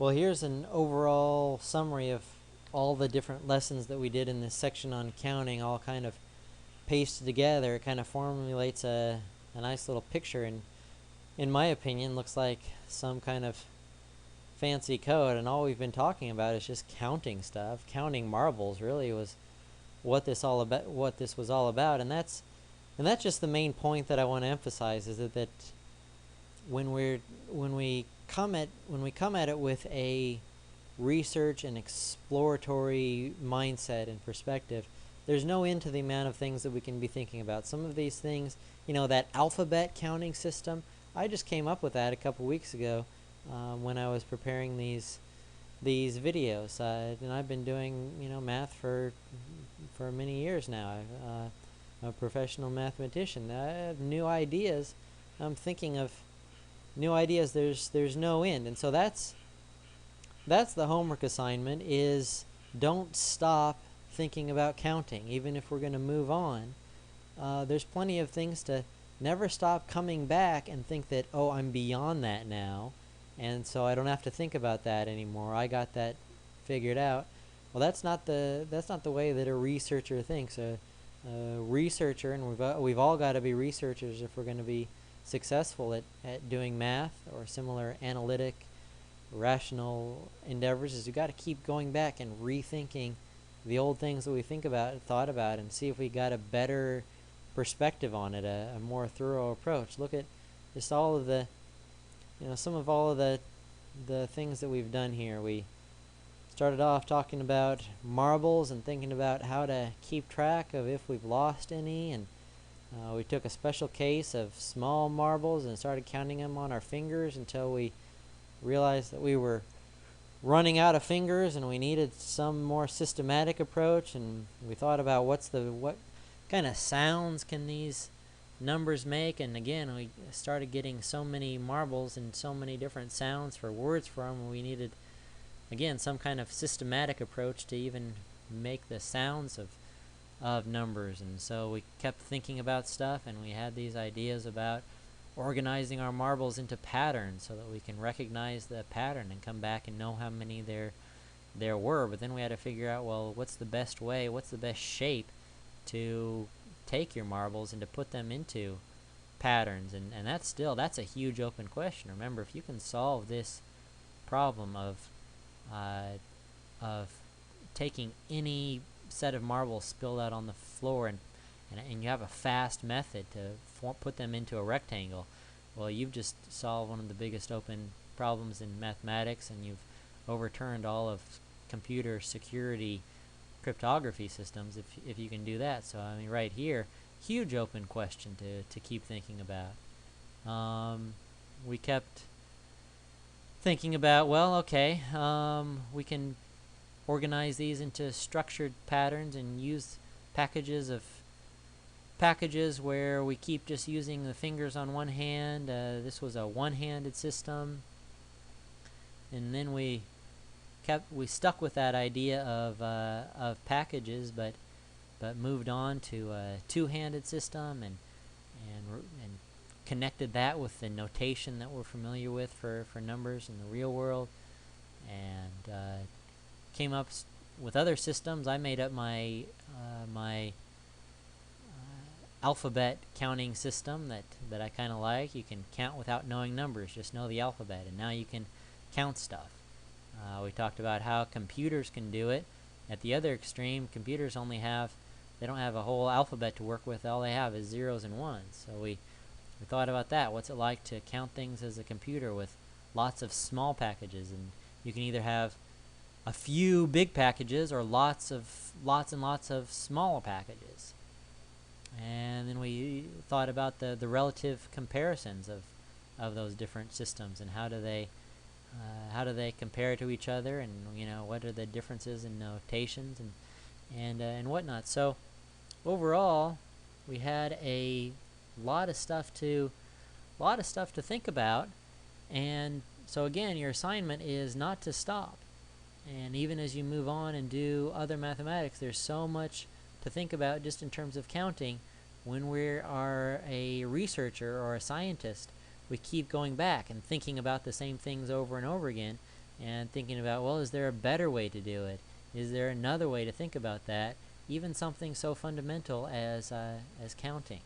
Well, here's an overall summary of all the different lessons that we did in this section on counting, all kind of pasted together. It kind of formulates a nice little picture, and in my opinion, looks like some kind of fancy code. And all we've been talking about is just counting stuff. Counting marbles really was what this was all about, and that's just the main point that I want to emphasize is that when we come at it with a research and exploratory mindset and perspective, there's no end to the amount of things that we can be thinking about. Some of these things, that alphabet counting system, I just came up with that a couple weeks ago when I was preparing these videos, and I've been doing math for many years now. I'm a professional mathematician. I have new ideas. I'm thinking of new ideas. There's no end, and so that's the homework assignment, is don't stop thinking about counting. Even if we're going to move on, there's plenty of things to never stop coming back and think that, oh, I'm beyond that now, and so I don't have to think about that anymore. I got that figured out. Well, that's not the way that a researcher thinks. A researcher, and we've all got to be researchers if we're going to be successful at doing math or similar analytic, rational endeavors, is we've got to keep going back and rethinking the old things that we thought about, and see if we got a better perspective on it, a more thorough approach. Look at just all of the, some of all of the things that we've done here. We started off talking about marbles and thinking about how to keep track of if we've lost any, and we took a special case of small marbles and started counting them on our fingers until we realized that we were running out of fingers and we needed some more systematic approach. And we thought about what kind of sounds can these numbers make, and again we started getting so many marbles and so many different sounds for words for them. We needed, again, some kind of systematic approach to even make the sounds of numbers. And so we kept thinking about stuff, and we had these ideas about organizing our marbles into patterns so that we can recognize the pattern and come back and know how many there were. But then we had to figure out, well, what's the best way, what's the best shape to take your marbles and to put them into patterns. And that's a huge open question. Remember, if you can solve this problem of taking any set of marbles spilled out on the floor, and you have a fast method to put them into a rectangle, well, you've just solved one of the biggest open problems in mathematics, and you've overturned all of computer security cryptography systems if you can do that. So I mean, right here, huge open question to keep thinking about. We kept thinking about, well, okay, we can organize these into structured patterns and use packages where we keep just using the fingers on one hand. This was a one-handed system, and then we stuck with that idea of packages, but moved on to a two-handed system, and connected that with the notation that we're familiar with for numbers in the real world, and came up with other systems. I made up my alphabet counting system that I kind of like. You can count without knowing numbers, just know the alphabet, and now you can count stuff. We talked about how computers can do it. At the other extreme, computers they don't have a whole alphabet to work with. All they have is zeros and ones. So we thought about that. What's it like to count things as a computer with lots of small packages? And you can either have a few big packages or lots and lots of small packages. And then we thought about the relative comparisons of those different systems, and how do they compare to each other, and what are the differences in notations and whatnot. So overall, we had a lot of stuff to think about. And so again, your assignment is not to stop. And even as you move on and do other mathematics, there's so much to think about just in terms of counting. When we are a researcher or a scientist, we keep going back and thinking about the same things over and over again, and thinking about, well, is there a better way to do it? Is there another way to think about that? Even something so fundamental as counting.